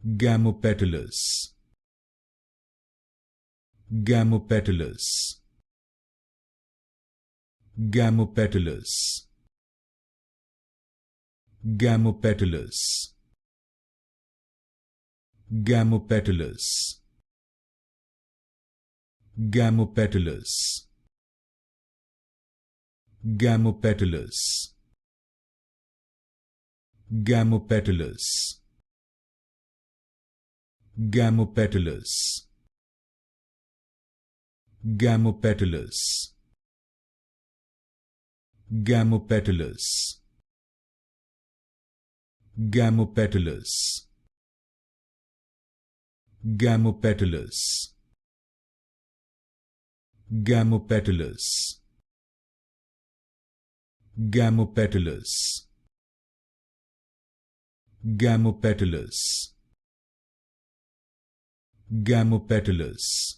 Gamopetalous, Gamopetalous, Gamopetalous, Gamopetalous, Gamopetalous, Gamopetalous, Gamopetalous, Gamopetalous, Gamopetalous, Gamopetalous, Gamopetalous, Gamopetalous, Gamopetalous, Gamopetalous, Gamopetalous, Gamopetalous, Gamopetalous,